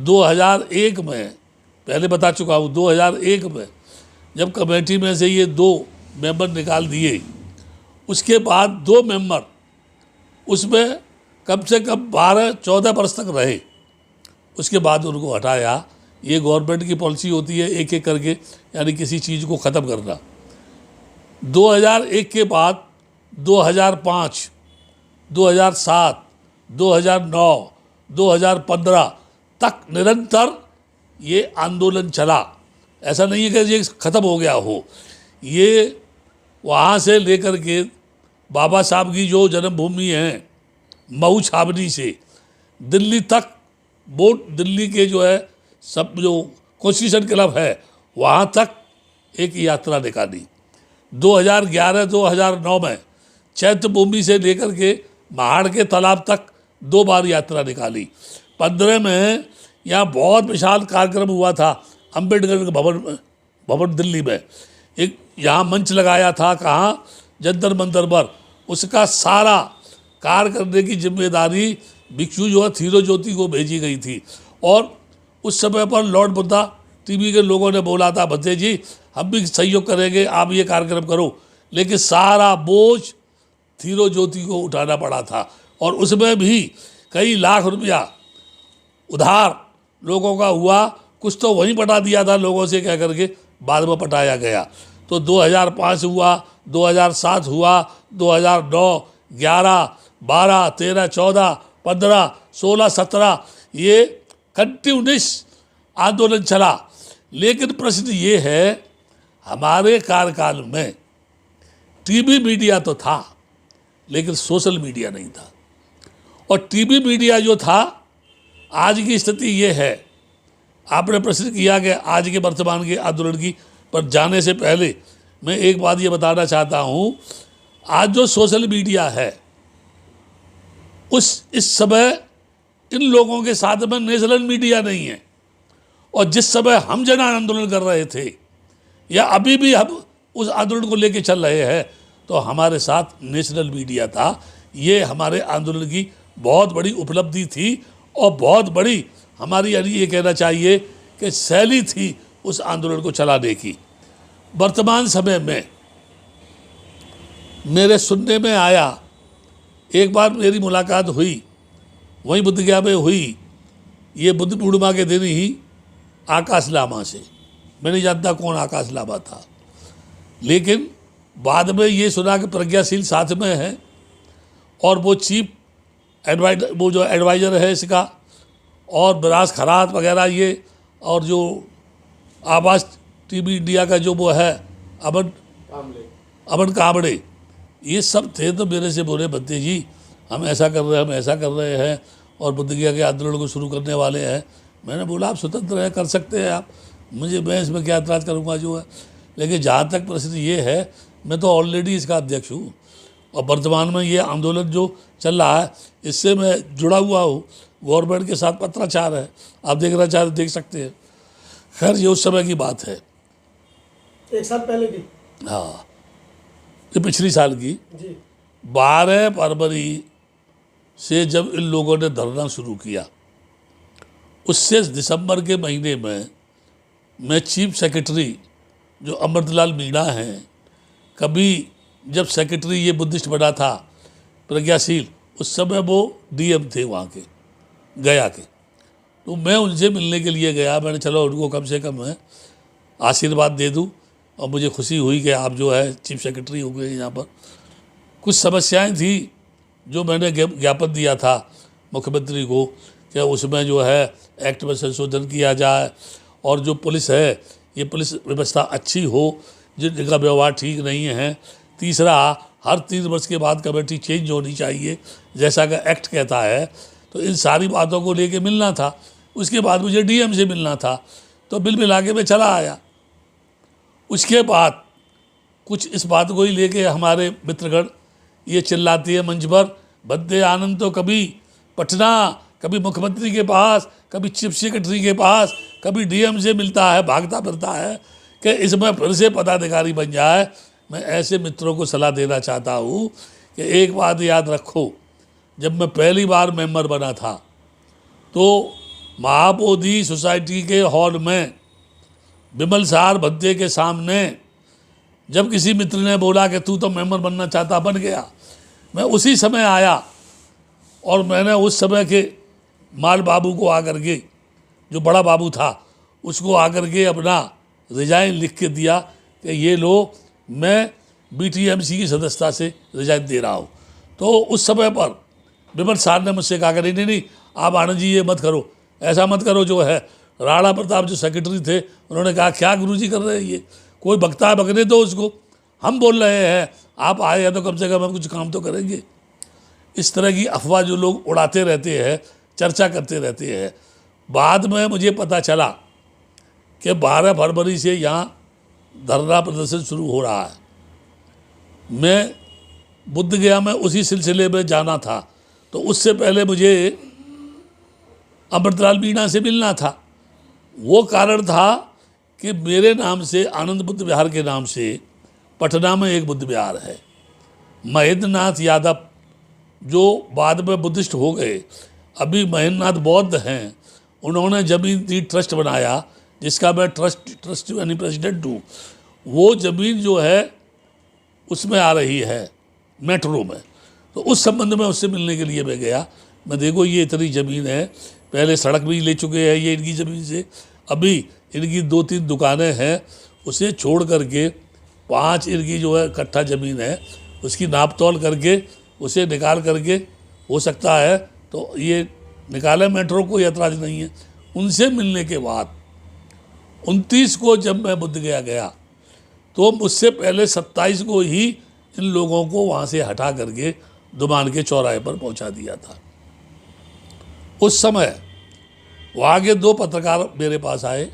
2001 में, पहले बता चुका हूँ, 2001 में जब कमेटी में से ये 2 मेंबर निकाल दिए, उसके बाद 2 मेंबर उसमें कम से कम 12-14 वर्ष तक रहे, उसके बाद उनको हटाया। ये गवर्नमेंट की पॉलिसी होती है एक एक करके, यानी किसी चीज़ को ख़त्म करना। 2001 के बाद 2005, 2007, 2009, 2015 तक निरंतर ये आंदोलन चला। ऐसा नहीं है कि ये ख़त्म हो गया हो। ये वहाँ से लेकर के बाबा साहब की जो जन्मभूमि है मऊ छावनी से दिल्ली तक, बोट दिल्ली के जो है सब जो कॉन्स्टिट्यूशन क्लब है वहाँ तक एक यात्रा निकाली। 2011-2009 में चैत्यभूमि से लेकर के महाड़ के तालाब तक 2 बार यात्रा निकाली। 15 में यहाँ बहुत विशाल कार्यक्रम हुआ था अम्बेडकर भवन दिल्ली में। एक यहाँ मंच लगाया था, कहाँ, जंतर मंतर पर। उसका सारा कार्य करने की जिम्मेदारी भिक्षु जो है थीरो ज्योति को भेजी गई थी। और उस समय पर लॉर्ड बुद्धा टीवी के लोगों ने बोला था, भद्दे जी हम भी सहयोग करेंगे, आप ये कार्यक्रम करो, लेकिन सारा बोझ थीरो ज्योति को उठाना पड़ा था। और उसमें भी कई लाख रुपया उधार लोगों का हुआ, कुछ तो वहीं पटा दिया था लोगों से कह करके, बाद में पटाया गया। तो 2005 हुआ, 2007 हुआ, 2009, 11, 12, 13, 14, 15, 16, 17 ये कंटिन्यूस आंदोलन चला। लेकिन प्रश्न ये है, हमारे कार्यकाल में टीवी मीडिया तो था लेकिन सोशल मीडिया नहीं था। और टीवी मीडिया जो था, आज की स्थिति ये है, आपने प्रश्न किया कि आज के वर्तमान के आंदोलन की, पर जाने से पहले मैं एक बात ये बताना चाहता हूँ। आज जो सोशल मीडिया है इस समय इन लोगों के साथ में नेशनल मीडिया नहीं है। और जिस समय हम जन आंदोलन कर रहे थे या अभी भी हम उस आंदोलन को लेके चल रहे हैं, तो हमारे साथ नेशनल मीडिया था। ये हमारे आंदोलन की बहुत बड़ी उपलब्धि थी और बहुत बड़ी हमारी, यानी ये कहना चाहिए कि शैली थी उस आंदोलन को चलाने की। वर्तमान समय में मेरे सुनने में आया, एक बार मेरी मुलाकात हुई, वहीं बुद्धगया में हुई, ये बुद्ध पूर्णिमा के दिन ही, आकाश लामा से। मैं नहीं जानता कौन आकाश लामा था, लेकिन बाद में ये सुना कि प्रज्ञाशील साथ में है और वो चीफ एडवाइजर, वो जो एडवाइज़र है इसका, और बरास खरात वगैरह ये, और जो आवाज़ टीवी इंडिया का जो वो है अमन कांबड़े, ये सब थे। तो मेरे से बोले, भद्दे जी हम ऐसा कर रहे हैं, हम ऐसा कर रहे हैं और बुद्धगया के आंदोलन को शुरू करने वाले हैं। मैंने बोला आप स्वतंत्र हैं, कर सकते हैं आप, मैं इसमें क्या एतराज़ करूँगा जो है। लेकिन जहाँ तक प्रश्न ये है, मैं तो ऑलरेडी इसका अध्यक्ष हूँ और वर्तमान में ये आंदोलन जो चल रहा है इससे मैं जुड़ा हुआ हूँ। गवर्नमेंट के साथ पत्राचार है, आप देखना चाहें तो देख सकते हैं। खैर ये उस समय की बात है, 1 साल पहले की। हाँ, ये पिछली साल की जी। 12 फरवरी से जब इन लोगों ने धरना शुरू किया, उससे दिसंबर के महीने में मैं चीफ सेक्रेटरी जो अमृतलाल मीणा हैं, कभी जब सेक्रेटरी ये बुद्धिस्ट बना था प्रज्ञाशील, उस समय वो डीएम थे वहाँ के गया के, तो मैं उनसे मिलने के लिए गया। मैंने चलो उनको कम से कम मैं आशीर्वाद दे दूँ, और मुझे खुशी हुई कि आप जो है चीफ सेक्रेटरी हो गए यहाँ पर। कुछ समस्याएं थी जो मैंने ज्ञापन दिया था मुख्यमंत्री को कि उसमें जो है एक्ट में संशोधन किया जाए, और जो पुलिस है ये पुलिस व्यवस्था अच्छी हो, जिनका व्यवहार ठीक नहीं है। तीसरा, हर 3 वर्ष के बाद कमेटी चेंज होनी चाहिए जैसा कि एक्ट कहता है। तो इन सारी बातों को लेके मिलना था। उसके बाद मुझे डीएम से मिलना था, तो बिल मिला के मैं चला आया। उसके बाद कुछ इस बात को ही लेके हमारे मित्रगण ये चिल्लाती है मंच पर, भद्दे आनंद तो कभी पटना, कभी मुख्यमंत्री के पास, कभी चीफ सेक्रेटरी के पास, कभी डीएम से मिलता है, भागता फिरता है कि इसमें फिर से पदाधिकारी बन जाए। मैं ऐसे मित्रों को सलाह देना चाहता हूँ कि एक बात याद रखो, जब मैं पहली बार मेंबर बना था तो महाबोधि सोसाइटी के हॉल में विमल सार भद्दे के सामने जब किसी मित्र ने बोला कि तू तो मेंबर बनना चाहता, बन गया, मैं उसी समय आया और मैंने उस समय के माल बाबू को आकर के, जो बड़ा बाबू था, उसको आकर के अपना रिजाइन लिख के दिया कि ये लो, मैं बीटीएमसी की सदस्यता से रिजाइन दे रहा हूँ। तो उस समय पर विमल सार ने मुझसे कहा कि नहीं, आप आनंद जी ये मत करो, ऐसा मत करो। जो है राणा प्रताप जो सेक्रेटरी थे, उन्होंने कहा क्या गुरुजी कर रहे हैं, ये कोई बकता है बकने दो उसको, हम बोल रहे हैं, आप आए हैं तो कम से कम हम कुछ काम तो करेंगे। इस तरह की अफवाह जो लोग उड़ाते रहते हैं, चर्चा करते रहते हैं। बाद में मुझे पता चला कि 12 फरवरी से यहाँ धरना प्रदर्शन शुरू हो रहा है। मैं बुद्ध गया में उसी सिलसिले में जाना था, तो उससे पहले मुझे अमृतलाल मीणा से मिलना था। वो कारण था कि मेरे नाम से, आनंद बुद्ध विहार के नाम से, पटना में एक बुद्ध विहार है। महेंद्रनाथ यादव जो बाद में बुद्धिस्ट हो गए, अभी महेंद्रनाथ बौद्ध हैं, उन्होंने ज़मीन दी, ट्रस्ट बनाया, जिसका मैं ट्रस्ट यानी प्रेसिडेंट हूँ। वो ज़मीन जो है उसमें आ रही है मेट्रो में, तो उस संबंध में उससे मिलने के लिए मैं गया। मैं देखो ये इतनी ज़मीन है, पहले सड़क भी ले चुके हैं ये इनकी ज़मीन से, अभी इनकी 2-3 दुकानें हैं, उसे छोड़ करके 5 इनकी जो है कट्ठा ज़मीन है, उसकी नाप तोल करके उसे निकाल करके हो सकता है तो ये निकाले, मेट्रो कोई ऐतराज़ नहीं है। उनसे मिलने के बाद 29 को जब मैं बुद्ध गया तो मुझसे पहले 27 को ही इन लोगों को वहाँ से हटा करके दुमान के चौराहे पर पहुँचा दिया था। उस समय वहाँ के 2 पत्रकार मेरे पास आए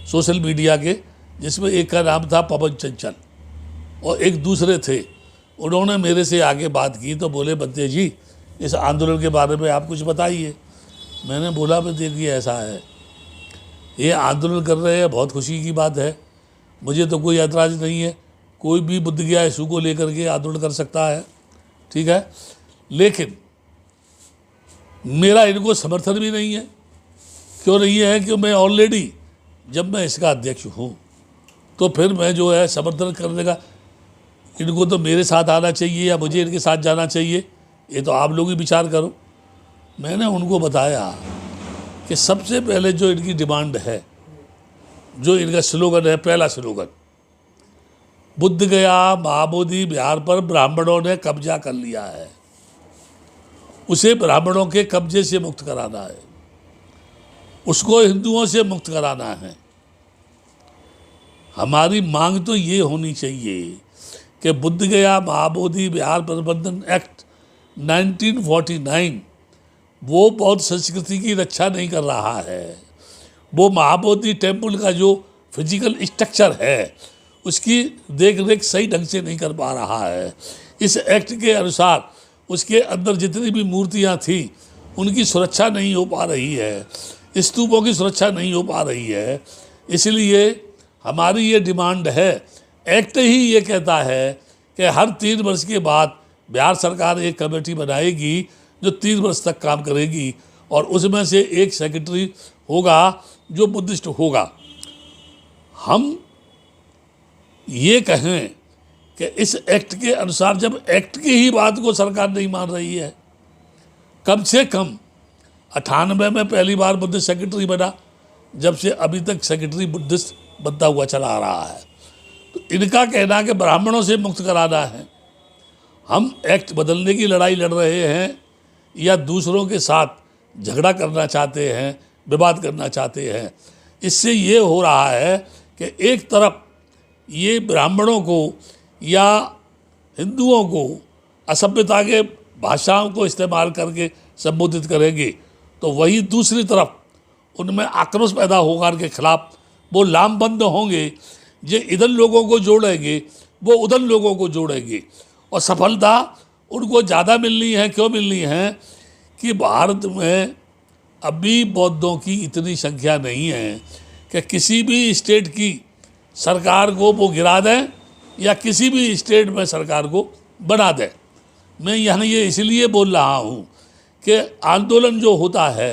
सोशल मीडिया के, जिसमें एक का नाम था पवन चंचल और एक दूसरे थे। उन्होंने मेरे से आगे बात की तो बोले, बद्दे जी इस आंदोलन के बारे में आप कुछ बताइए। मैंने बोला, बद्दे जी ऐसा है, ये आंदोलन कर रहे हैं, बहुत खुशी की बात है, मुझे तो कोई ऐतराज़ नहीं है, कोई भी बुद्ध गया इशू को लेकर के आंदोलन कर सकता है, ठीक है, लेकिन मेरा इनको समर्थन भी नहीं है। क्यों नहीं है? कि मैं ऑलरेडी, जब मैं इसका अध्यक्ष हूँ तो फिर मैं जो है समर्थन करने का, इनको तो मेरे साथ आना चाहिए या मुझे इनके साथ जाना चाहिए, ये तो आप लोग ही विचार करो। मैंने उनको बताया कि सबसे पहले जो इनकी डिमांड है, जो इनका स्लोगन है, पहला स्लोगन, बुद्ध गया महाबोधि विहार पर ब्राह्मणों ने कब्जा कर लिया है, उसे ब्राह्मणों के कब्जे से मुक्त कराना है, उसको हिंदुओं से मुक्त कराना है। हमारी मांग तो ये होनी चाहिए कि बुद्ध गया महाबोधि विहार प्रबंधन एक्ट 1949 वो बौद्ध संस्कृति की रक्षा नहीं कर रहा है। वो महाबोधि टेम्पल का जो फिजिकल स्ट्रक्चर है उसकी देख रेख सही ढंग से नहीं कर पा रहा है। इस एक्ट के अनुसार उसके अंदर जितनी भी मूर्तियां थी उनकी सुरक्षा नहीं हो पा रही है, स्तूपों की सुरक्षा नहीं हो पा रही है। इसलिए हमारी ये डिमांड है, एक्ट ही ये कहता है कि हर 3 वर्ष के बाद बिहार सरकार एक कमेटी बनाएगी जो 3 वर्ष तक काम करेगी और उसमें से एक सेक्रेटरी होगा जो बुद्धिस्ट होगा। हम ये कहें कि इस एक्ट के अनुसार, जब एक्ट की ही बात को सरकार नहीं मान रही है, कम से कम 98 में पहली बार बुद्धिस्ट सेक्रेटरी बना, जब से अभी तक सेक्रेटरी बुद्धिस्ट बनता हुआ चला आ रहा है। तो इनका कहना कि ब्राह्मणों से मुक्त कराना है, हम एक्ट बदलने की लड़ाई लड़ रहे हैं या दूसरों के साथ झगड़ा करना चाहते हैं, विवाद करना चाहते हैं। इससे ये हो रहा है कि एक तरफ ये ब्राह्मणों को या हिंदुओं को असभ्यता के भाषाओं को इस्तेमाल करके संबोधित करेंगे, तो वही दूसरी तरफ उनमें आक्रोश पैदा होगा के खिलाफ वो लामबंद होंगे, जो इधर लोगों को जोड़ेंगे वो उधर लोगों को जोड़ेंगे और सफलता उनको ज़्यादा मिलनी है। क्यों मिलनी है? कि भारत में अभी बौद्धों की इतनी संख्या नहीं है कि किसी भी स्टेट की सरकार को वो गिरा दें या किसी भी स्टेट में सरकार को बना दें। मैं यहाँ ये इसलिए बोल रहा हूँ कि आंदोलन जो होता है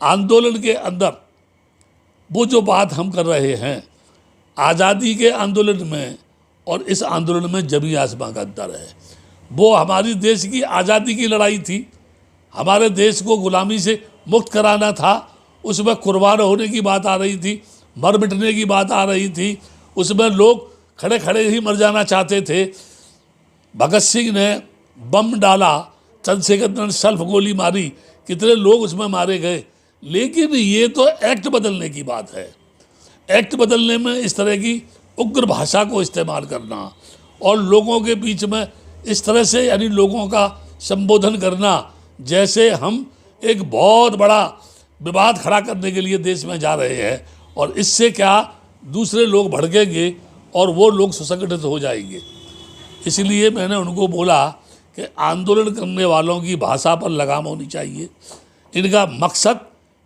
आंदोलन के अंदर वो जो बात हम कर रहे हैं, आज़ादी के आंदोलन में और इस आंदोलन में जमीन आसमां का अंतर है। वो हमारी देश की आज़ादी की लड़ाई थी, हमारे देश को गुलामी से मुक्त कराना था, उसमें कुर्बान होने की बात आ रही थी, मर मिटने की बात आ रही थी, उसमें लोग खड़े खड़े ही मर जाना चाहते थे। भगत सिंह ने बम डाला, चंद्रशेखर ने सल्फ गोली मारी, कितने लोग उसमें मारे गए। लेकिन ये तो एक्ट बदलने की बात है। एक्ट बदलने में इस तरह की उग्र भाषा को इस्तेमाल करना और लोगों के बीच में इस तरह से यानी लोगों का संबोधन करना जैसे हम एक बहुत बड़ा विवाद खड़ा करने के लिए देश में जा रहे हैं, और इससे क्या दूसरे लोग भड़केंगे और वो लोग सुसंगठित हो जाएंगे। इसलिए मैंने उनको बोला कि आंदोलन करने वालों की भाषा पर लगाम होनी चाहिए, इनका मकसद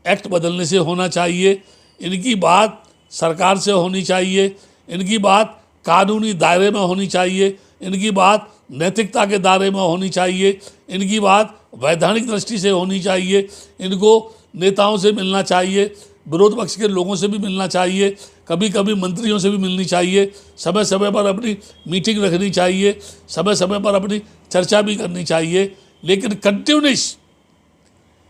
एक्ट बदलने से होना चाहिए, इनकी बात सरकार से होनी चाहिए, इनकी बात कानूनी दायरे में होनी चाहिए, इनकी बात नैतिकता के दायरे में होनी चाहिए, इनकी बात वैधानिक दृष्टि से होनी चाहिए, इनको नेताओं से मिलना चाहिए, विरोध पक्ष के लोगों से भी मिलना चाहिए, कभी कभी मंत्रियों से भी मिलनी चाहिए, समय समय पर अपनी मीटिंग रखनी चाहिए, समय समय पर अपनी चर्चा भी करनी चाहिए। लेकिन कंटिन्यूस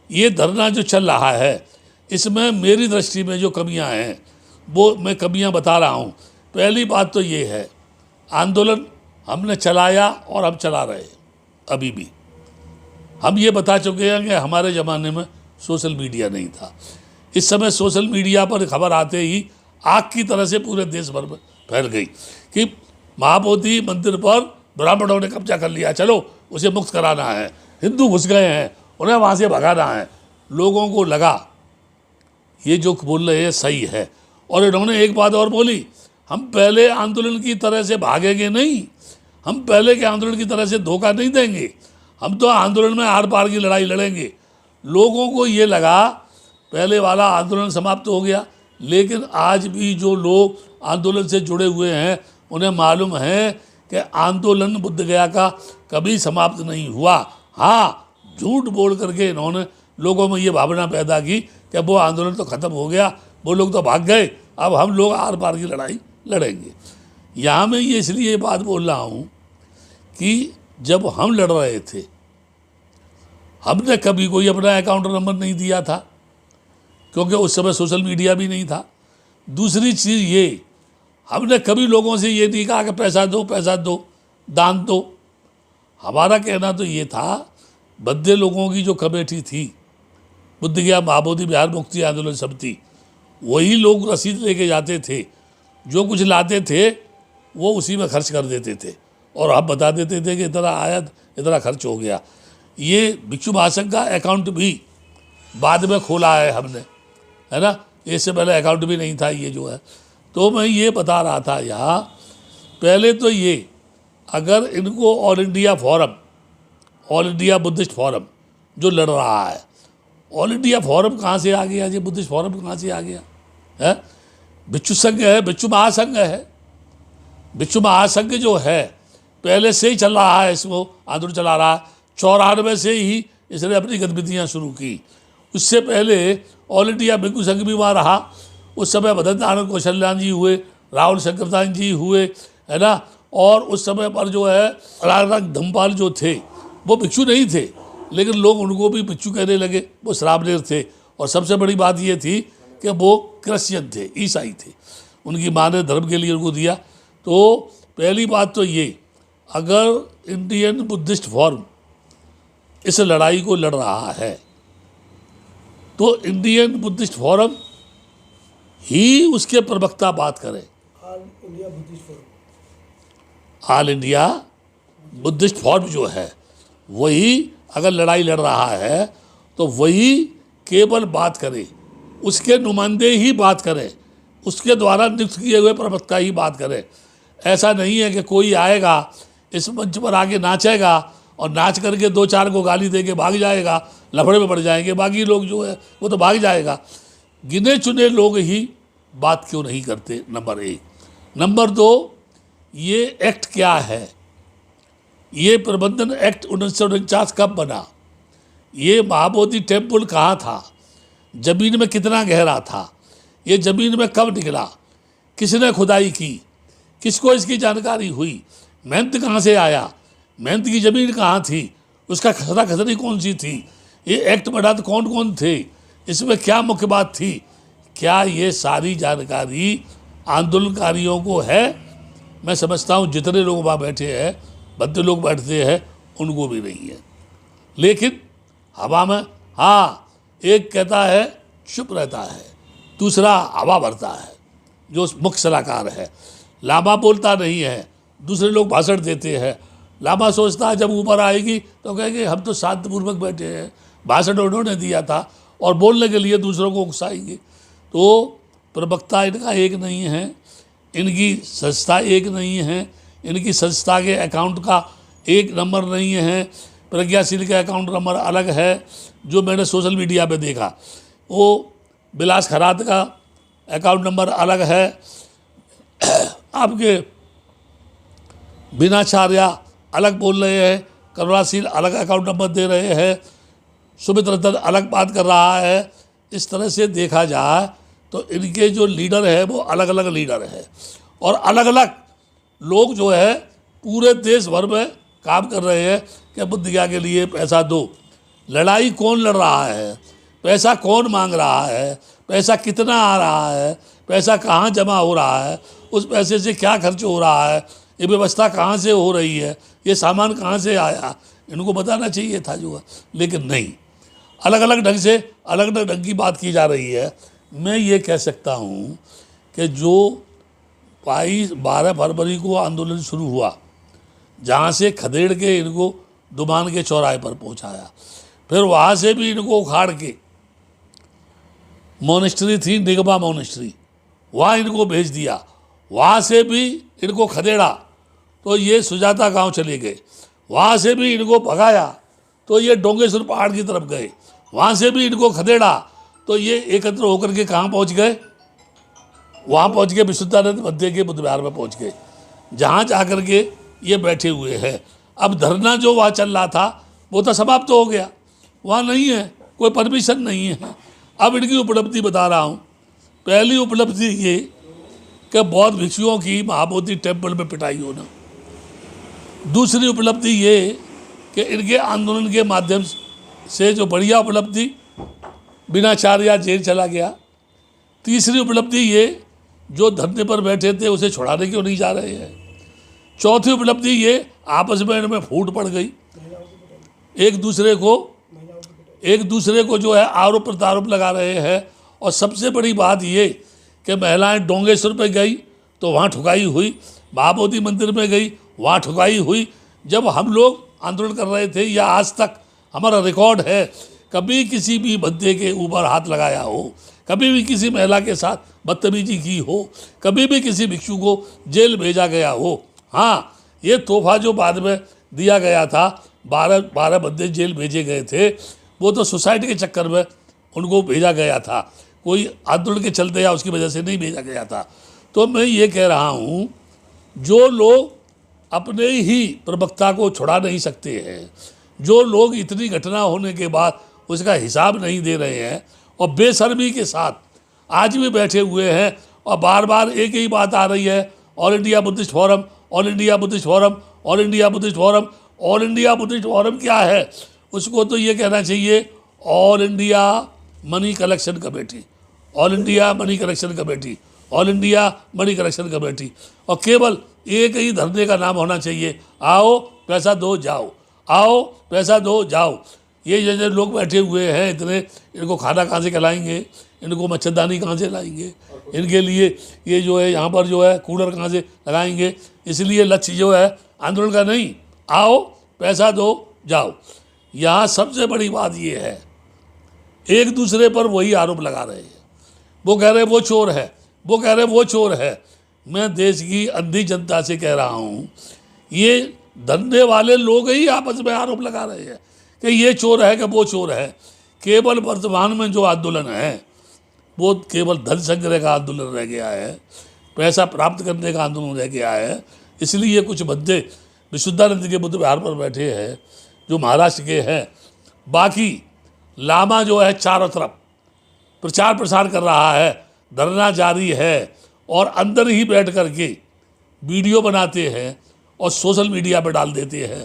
ये धरना जो चल रहा है, इसमें मेरी दृष्टि में जो कमियां हैं वो मैं कमियां बता रहा हूं। पहली बात तो ये है, आंदोलन हमने चलाया और हम चला रहे अभी भी। हम ये बता चुके हैं कि हमारे ज़माने में सोशल मीडिया नहीं था। इस समय सोशल मीडिया पर खबर आते ही आग की तरह से पूरे देश भर में फैल गई कि महाबोधि मंदिर पर ब्राह्मणों ने कब्जा कर लिया, चलो उसे मुक्त कराना है, हिंदू घुस गए हैं, उन्हें वहाँ से भगाना है। लोगों को लगा ये जो बोल रहे हैं सही है, और इन्होंने एक बात और बोली, हम पहले आंदोलन की तरह से भागेंगे नहीं, हम पहले के आंदोलन की तरह से धोखा नहीं देंगे, हम तो आंदोलन में आर पार की लड़ाई लड़ेंगे। लोगों को ये लगा पहले वाला आंदोलन समाप्त हो गया, लेकिन आज भी जो लोग आंदोलन से जुड़े हुए हैं उन्हें मालूम है कि आंदोलन बुद्ध गया का कभी समाप्त नहीं हुआ। हाँ, झूठ बोल करके इन्होंने लोगों में ये भावना पैदा की कि वो आंदोलन तो ख़त्म हो गया, वो लोग तो भाग गए, अब हम लोग आर पार की लड़ाई लड़ेंगे। यहाँ मैं ये इसलिए बात बोल रहा हूँ कि जब हम लड़ रहे थे हमने कभी कोई अपना अकाउंट नंबर नहीं दिया था, क्योंकि उस समय सोशल मीडिया भी नहीं था। दूसरी चीज़ ये, हमने कभी लोगों से ये नहीं कहा कि पैसा दो, दान दो। हमारा कहना तो ये था, बद्दे लोगों की जो कमेटी थी, बुद्ध गया महाबोधि बिहार मुक्ति आंदोलन समिति, वही लोग रसीद लेके जाते थे, जो कुछ लाते थे वो उसी में खर्च कर देते थे, और आप बता देते थे कि इतना आया, इतना खर्च हो गया। ये भिक्षु महासंघ का अकाउंट भी बाद में खोला है हमने, है ना, इससे पहले अकाउंट भी नहीं था ये जो है। तो मैं ये बता रहा था यहाँ, पहले तो ये, अगर इनको all India forum, all India Buddhist forum जो लड़ रहा है, ऑल इंडिया फोरम कहाँ से आ गया, ये बुद्धिस्ट फोरम कहाँ से आ गया है? भिक्षु संघ है, भिक्षु महासंघ है। भिक्षु महासंघ जो है पहले से ही चल रहा है, इसको आंदोलन चला रहा है, 94 से ही इसने अपनी गतिविधियाँ शुरू की। उससे पहले ऑल इंडिया भिक्षु संघ भी वहाँ रहा। उस समय मदन नारायण कौशल्यान जी हुए, राहुल शंकरदास जी हुए, है ना, और उस समय पर जो है राग धमपाल जो थे वो भिक्षु नहीं थे, लेकिन लोग उनको भी भिक्षु कहने लगे, वो श्रावणेर थे। और सबसे बड़ी बात ये थी कि वो क्रिश्चियन थे, ईसाई थे, उनकी माँ ने धर्म के लिए उनको दिया। तो पहली बात तो ये, अगर इंडियन बुद्धिस्ट फोरम इस लड़ाई को लड़ रहा है तो इंडियन बुद्धिस्ट फोरम ही उसके प्रवक्ता बात करें। All India Buddhist forum, all India Buddhist forum जो है वही अगर लड़ाई लड़ रहा है तो वही केवल बात करे, उसके नुमाइंदे ही बात करें, उसके द्वारा नियुक्त किए हुए प्रवक्ता ही बात करें। ऐसा नहीं है कि कोई आएगा इस मंच पर आके नाचेगा और नाच करके 2-4 को गाली दे के भाग जाएगा, लफड़े में पड़ जाएंगे, बाकी लोग जो है वो तो भाग जाएगा। गिने चुने लोग ही बात क्यों नहीं करते, नंबर 1। नंबर 2, ये एक्ट क्या है? ये प्रबंधन एक्ट 1949 कब बना? ये महाबोधि टेम्पल कहाँ था? जमीन में कितना गहरा था, ये जमीन में कब निकला, किसने खुदाई की, किसको इसकी जानकारी हुई, मेहनत कहाँ से आया, मेहनत की ज़मीन कहाँ थी, उसका खसरा खसरी कौन सी थी, ये एक्ट बढ़ा तो कौन कौन थे, इसमें क्या मुख्य बात थी, क्या ये सारी जानकारी आंदोलनकारियों को है? मैं समझता हूँ जितने लोग वहाँ बैठे हैं, बद्दे लोग बैठते हैं, उनको भी नहीं है। लेकिन हवा में, हाँ, एक कहता है चुप रहता है, दूसरा हवा भरता है, जो मुख्य सलाहकार है। लामा बोलता नहीं है, दूसरे लोग भाषण देते हैं। लामा सोचता है जब ऊपर आएगी तो कहेंगे हम तो शांतिपूर्वक बैठे हैं, भाषण उन्होंने दिया था, और बोलने के लिए दूसरों को उकसाएंगे। तो प्रवक्ता इनका एक नहीं है, इनकी संस्था एक नहीं है, इनकी संस्था के अकाउंट का एक नंबर नहीं है, प्रज्ञाशील का अकाउंट नंबर अलग है। जो मैंने सोशल मीडिया पे देखा वो बिलास खरात का अकाउंट नंबर अलग है, आपके बिनाचार्या अलग बोल रहे हैं, करुणाशील अलग अकाउंट नंबर दे रहे हैं, सुमित रतन अलग बात कर रहा है। इस तरह से देखा जाए तो इनके जो लीडर है वो अलग अलग लीडर है, और अलग अलग लोग जो है पूरे देश भर में काम कर रहे हैं कि बुद्ध गया के लिए पैसा दो। लड़ाई कौन लड़ रहा है, पैसा कौन मांग रहा है, पैसा कितना आ रहा है, पैसा कहाँ जमा हो रहा है, उस पैसे से क्या खर्च हो रहा है, ये व्यवस्था कहाँ से हो रही है, ये सामान कहाँ से आया, इनको बताना चाहिए था जो है, लेकिन नहीं, अलग अलग ढंग से अलग अलग ढंग की बात की जा रही है। मैं ये कह सकता हूँ कि जो 12 फरवरी को आंदोलन शुरू हुआ, जहाँ से खदेड़ के इनको दुमान के चौराहे पर पहुँचाया, फिर वहाँ से भी इनको उखाड़ के मोनेस्ट्री थी निगमा मोनेस्ट्री, वहाँ इनको भेज दिया, वहाँ से भी इनको खदेड़ा तो ये सुजाता गांव चले गए, वहाँ से भी इनको भगाया तो ये डोंगेश्वर पहाड़ की तरफ गए, वहाँ से भी इनको खदेड़ा तो ये एकत्र होकर के कहाँ पहुँच गए, वहाँ पहुँच के विशुद्धानंद मध्य के बुद्ध विहार में पहुँच गए, जहाँ जाकर के ये बैठे हुए हैं। अब धरना जो वहाँ चल रहा था वो तो समाप्त हो गया, वहाँ नहीं है, कोई परमिशन नहीं है। अब इनकी उपलब्धि बता रहा हूँ। पहली उपलब्धि ये कि बौद्ध भिक्षुओं की महाबोधि टेम्पल में पिटाई होना। दूसरी उपलब्धि ये कि इनके आंदोलन के माध्यम से जो बढ़िया उपलब्धि, बिनाचार्या जेल चला गया। तीसरी उपलब्धि ये जो धरने पर बैठे थे उसे छुड़ाने क्यों नहीं जा रहे हैं। चौथी उपलब्धि ये आपस में इनमें फूट पड़ गई, एक दूसरे को जो है आरोप प्रत्यारोप लगा रहे हैं। और सबसे बड़ी बात ये कि महिलाएं डोंगेश्वर पे गई तो वहाँ ठुकाई हुई, महाबोधि मंदिर में गई वहाँ ठुकाई हुई। जब हम लोग आंदोलन कर रहे थे या आज तक हमारा रिकॉर्ड है, कभी किसी भी बंदे के ऊपर हाथ लगाया हो, कभी भी किसी महिला के साथ बदतमीजी की हो, कभी भी किसी भिक्षु को जेल भेजा गया हो। हाँ, ये तोहफा जो बाद में दिया गया था, 12 बंदे जेल भेजे गए थे, वो तो सोसाइटी के चक्कर में उनको भेजा गया था, कोई आंदोलन के चलते या उसकी वजह से नहीं भेजा गया था। तो मैं ये कह रहा हूँ, जो लोग अपने ही प्रवक्ता को छुड़ा नहीं सकते हैं, जो लोग इतनी घटना होने के बाद उसका हिसाब नहीं दे रहे हैं और बेशर्मी के साथ आज भी बैठे हुए हैं, और बार बार एक ही बात आ रही है, all India Buddhist forum, all India Buddhist forum, all India Buddhist forum. All India Buddhist forum क्या है? उसको तो ये कहना चाहिए all India money collection committee, all India money collection committee, all India money collection committee. और केवल एक ही धरने का नाम होना चाहिए, आओ पैसा दो जाओ, आओ पैसा दो जाओ। ये जैसे लोग बैठे हुए हैं इतने, इनको खाना कहाँ से खिलाएंगे, इनको मच्छरदानी कहाँ से लाएंगे, इनके लिए ये जो है यहाँ पर जो है कूलर कहाँ से लगाएंगे। इसलिए लक्ष्य जो है आंदोलन का नहीं, आओ पैसा दो जाओ। यहाँ सबसे बड़ी बात ये है, एक दूसरे पर वही आरोप लगा रहे हैं, वो कह रहे हैं वो चोर है, वो कह रहे हैं वो चोर है। मैं देश की अंधी जनता से कह रहा हूँ, ये धंधे वाले लोग ही आपस में आरोप लगा रहे हैं कि ये चोर है कि वो चोर है। केवल वर्तमान में जो आंदोलन है वो केवल धन संग्रह का आंदोलन रह गया है, पैसा प्राप्त करने का आंदोलन रह गया है। इसलिए कुछ बंदे विशुद्धानंद के बुद्ध विहार पर बैठे हैं जो महाराष्ट्र के हैं, बाकी लामा जो है चारों तरफ प्रचार प्रसार कर रहा है, धरना जारी है, और अंदर ही बैठ करके वीडियो बनाते हैं और सोशल मीडिया पर डाल देते हैं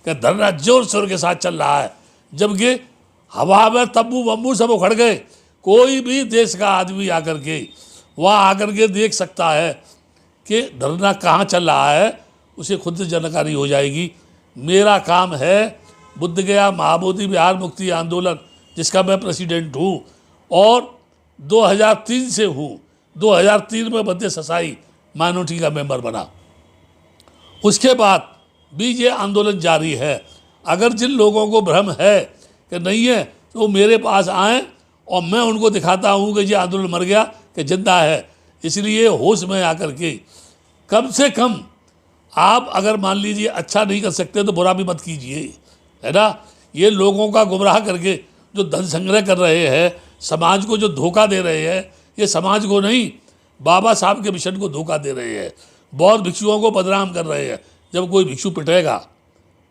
कि धरना जोर शोर के साथ चल रहा है, जबकि हवा में तंबू बम्बू सब उखड़ गए। कोई भी देश का आदमी आकर के वहाँ आकर के देख सकता है कि धरना कहाँ चल रहा है, उसे खुद से जानकारी हो जाएगी। मेरा काम है बुद्ध गया महाबोधि बिहार मुक्ति आंदोलन, जिसका मैं प्रेसिडेंट हूँ और 2003 से हूँ। 2003 में बद्दे ससाई माइनॉरिटी का मेंबर बना। उसके बाद भी ये आंदोलन जारी है। अगर जिन लोगों को भ्रम है कि नहीं है तो वो मेरे पास आएँ और मैं उनको दिखाता हूँ कि ये आंदोलन मर गया कि जिंदा है। इसलिए होश में आकर के कम से कम आप अगर मान लीजिए अच्छा नहीं कर सकते तो बुरा भी मत कीजिए, है ना। ये लोगों का गुमराह करके जो धन संग्रह कर रहे हैं, समाज को जो धोखा दे रहे हैं, ये समाज को नहीं बाबा साहब के मिशन को धोखा दे रहे हैं। बहुत भिक्षुओं को बदनाम कर रहे हैं। जब कोई भिक्षु पिटेगा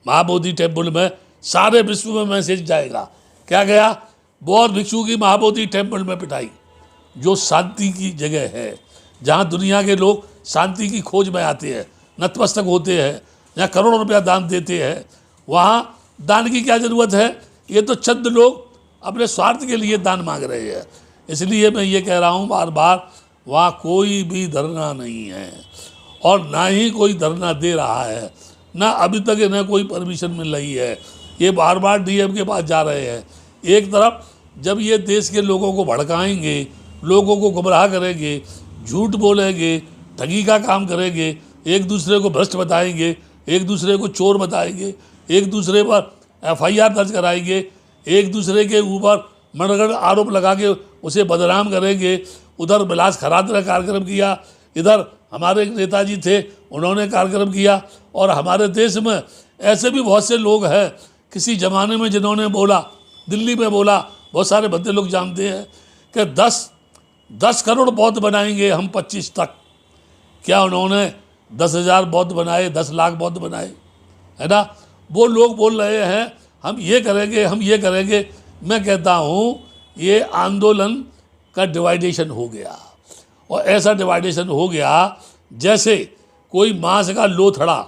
महाबोधि टेम्पल में, सारे विश्व में मैसेज जाएगा। क्या गया? बौद्ध भिक्षु की महाबोधि टेम्पल में पिटाई, जो शांति की जगह है, जहाँ दुनिया के लोग शांति की खोज में आते हैं, नतमस्तक होते हैं, जहाँ करोड़ों रुपया दान देते हैं। वहाँ दान की क्या ज़रूरत है? ये तो चंद लोग अपने स्वार्थ के लिए दान मांग रहे हैं। इसलिए मैं ये कह रहा हूँ बार बार, वहाँ कोई भी धरना नहीं है और ना ही कोई धरना दे रहा है, ना अभी तक इन्हें कोई परमिशन मिल रही है। ये बार बार डीएम के पास जा रहे हैं। एक तरफ जब ये देश के लोगों को भड़काएंगे, लोगों को गुमराह करेंगे, झूठ बोलेंगे, ठगी का काम करेंगे, एक दूसरे को भ्रष्ट बताएंगे, एक दूसरे को चोर बताएंगे, एक दूसरे पर एफआईआर दर्ज कराएंगे, एक दूसरे के ऊपर मनगढ़ आरोप लगा के उसे बदनाम करेंगे। उधर विलास खरात ने कार्यक्रम किया, इधर हमारे एक नेताजी थे, उन्होंने कार्यक्रम किया। और हमारे देश में ऐसे भी बहुत से लोग हैं किसी ज़माने में जिन्होंने बोला, दिल्ली में बोला, बहुत सारे भद्दे लोग जानते हैं कि 10 करोड़ बौद्ध बनाएंगे हम 25 तक। क्या उन्होंने 10,000 बौद्ध बनाए, 10 लाख बौद्ध बनाए, है ना। वो लोग बोल रहे हैं हम ये करेंगे, हम ये करेंगे। मैं कहता हूँ ये आंदोलन का डिवाइडेशन हो गया, और ऐसा डिवाइडेशन हो गया जैसे कोई मांस का लोथड़ा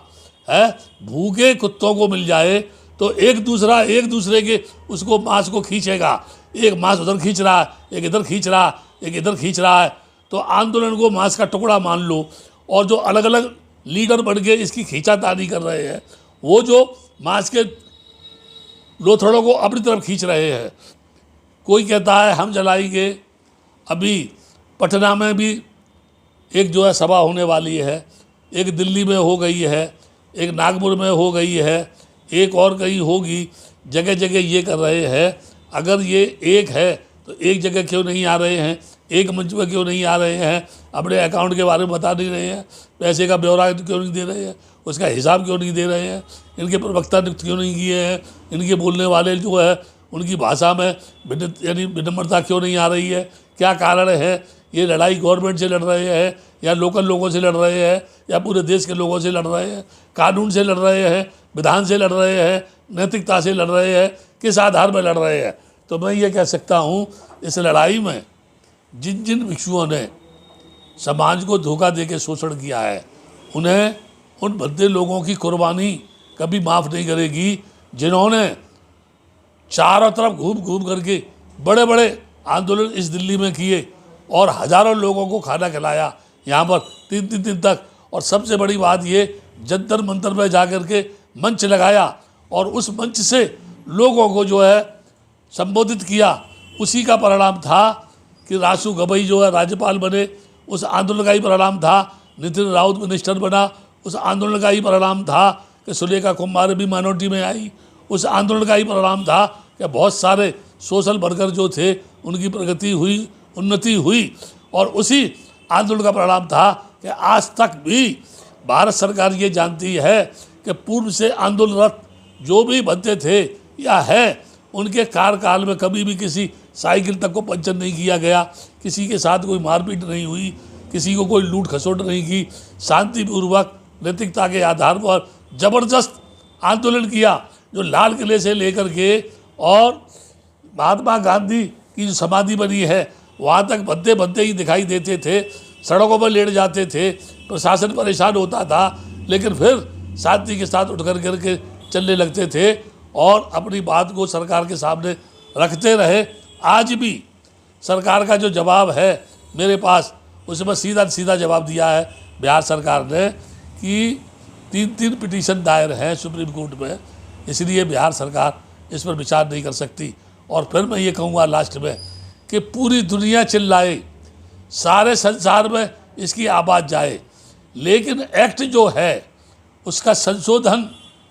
है, भूखे कुत्तों को मिल जाए तो एक दूसरे के उसको मांस को खींचेगा। एक मांस उधर खींच रहा है, एक इधर खींच रहा है, एक इधर खींच रहा है, तो आंदोलन को मांस का टुकड़ा मान लो। और जो अलग अलग लीडर बन के इसकी खींचातानी कर रहे हैं, वो जो मांस के लोथड़ों को अपनी तरफ खींच रहे हैं। कोई कहता है हम जलाएंगे। अभी पटना में भी एक जो है सभा होने वाली है, एक दिल्ली में हो गई है, एक नागपुर में हो गई है, एक और कहीं होगी। जगह जगह ये कर रहे हैं। अगर ये एक है तो एक जगह क्यों नहीं आ रहे हैं? एक मंच पर क्यों नहीं आ रहे हैं? अपने अकाउंट के बारे में बता नहीं रहे हैं, पैसे का ब्यौरा क्यों नहीं दे रहे हैं, उसका हिसाब क्यों नहीं दे रहे हैं, इनके प्रवक्ता नियुक्त क्यों नहीं किए हैं, इनके बोलने वाले जो है उनकी भाषा में विनम्रता क्यों नहीं आ रही है? क्या कारण है? ये लड़ाई गवर्नमेंट से लड़ रहे हैं या लोकल लोगों से लड़ रहे हैं या पूरे देश के लोगों से लड़ रहे हैं? कानून से लड़ रहे हैं, विधान से लड़ रहे हैं, नैतिकता से लड़ रहे हैं, किस आधार पर लड़ रहे हैं? तो मैं ये कह सकता हूँ इस लड़ाई में जिन जिन भिक्षुओं ने समाज को धोखा दे के शोषण किया है, उन्हें उन भद्दे लोगों की कुर्बानी कभी माफ़ नहीं करेगी, जिन्होंने चारों तरफ घूम घूम करके बड़े बड़े आंदोलन इस दिल्ली में किए और हज़ारों लोगों को खाना खिलाया यहाँ पर 3 दिन तक। और सबसे बड़ी बात ये, जंतर मंतर में जा कर के मंच लगाया और उस मंच से लोगों को जो है संबोधित किया। उसी का परिणाम था कि रासू गबई जो है राज्यपाल बने, उस आंदोलन का ही परिणाम था नितिन राउत मिनिस्टर बना, उस आंदोलन का ही परिणाम था कि सुलेखा कुमार भी माइनॉरिटी में आई, उस आंदोलन का ही परिणाम था कि बहुत सारे सोशल वर्कर जो थे उनकी प्रगति हुई, उन्नति हुई। और उसी आंदोलन का परिणाम था कि आज तक भी भारत सरकार ये जानती है कि पूर्व से आंदोलनरत जो भी भत्ते थे या है, उनके कार्यकाल में कभी भी किसी साइकिल तक को पंचर नहीं किया गया, किसी के साथ कोई मारपीट नहीं हुई, किसी को कोई लूट खसोट नहीं की। शांतिपूर्वक नैतिकता के आधार पर ज़बरदस्त आंदोलन किया, जो लाल किले से लेकर के और महात्मा गांधी की जो समाधि बनी है वहाँ तक बनते बनते ही दिखाई देते थे, सड़कों पर लेट जाते थे, प्रशासन परेशान होता था, लेकिन फिर शांति के साथ उठ करके चलने लगते थे और अपनी बात को सरकार के सामने रखते रहे। आज भी सरकार का जो जवाब है मेरे पास, उसमें सीधा सीधा जवाब दिया है बिहार सरकार ने कि 3 पिटीशन दायर हैं सुप्रीम कोर्ट में, इसलिए बिहार सरकार इस पर विचार नहीं कर सकती। और फिर मैं ये कहूँगा लास्ट में कि पूरी दुनिया चिल्लाए, सारे संसार में इसकी आवाज़ जाए, लेकिन एक्ट जो है उसका संशोधन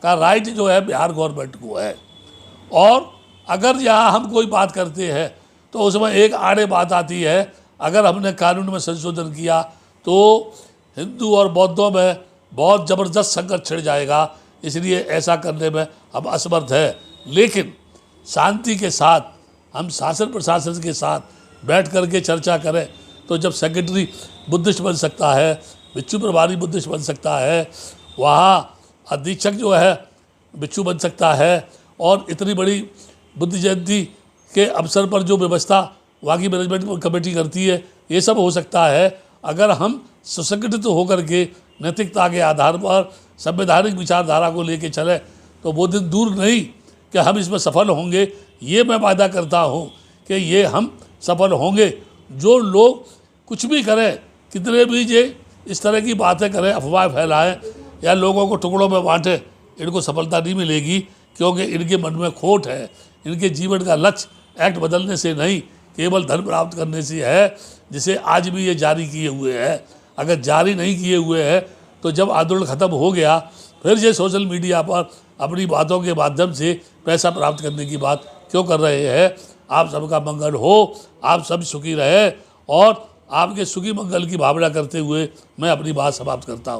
का राइट जो है बिहार गवर्नमेंट को है। और अगर यहाँ हम कोई बात करते हैं तो उसमें एक आड़े बात आती है, अगर हमने कानून में संशोधन किया तो हिंदू और बौद्धों में बहुत ज़बरदस्त संकट छिड़ जाएगा, इसलिए ऐसा करने में हम असमर्थ हैं। लेकिन शांति के साथ हम शासन प्रशासन के साथ बैठ कर के चर्चा करें तो जब सेक्रेटरी बुद्धिस्ट बन सकता है, बिच्छू प्रभारी बुद्धिस्ट बन सकता है, वहाँ अधीक्षक जो है बिच्छू बन सकता है, और इतनी बड़ी बुद्ध जयंती के अवसर पर जो व्यवस्था वहाँ की मैनेजमेंट कमेटी करती है, ये सब हो सकता है अगर हम सुसंगठित होकर के नैतिकता के आधार पर संवैधानिक विचारधारा को लेके चलें तो वो दिन दूर नहीं कि हम इसमें सफल होंगे। ये मैं वादा करता हूँ कि ये हम सफल होंगे। जो लोग कुछ भी करें, कितने भी ये इस तरह की बातें करें, अफवाह फैलाएं या लोगों को टुकड़ों में बांटें, इनको सफलता नहीं मिलेगी, क्योंकि इनके मन में खोट है। इनके जीवन का लक्ष्य एक्ट बदलने से नहीं, केवल धन प्राप्त करने से है, जिसे आज भी ये जारी किए हुए हैं। अगर जारी नहीं किए हुए हैं तो जब आंदोलन ख़त्म हो गया फिर ये सोशल मीडिया पर अपनी बातों के माध्यम से पैसा प्राप्त करने की बात क्यों कर रहे हैं। आप सबका मंगल हो, आप सब सुखी रहे, और आपके सुखी मंगल की भावना करते हुए मैं अपनी बात समाप्त करता हूँ।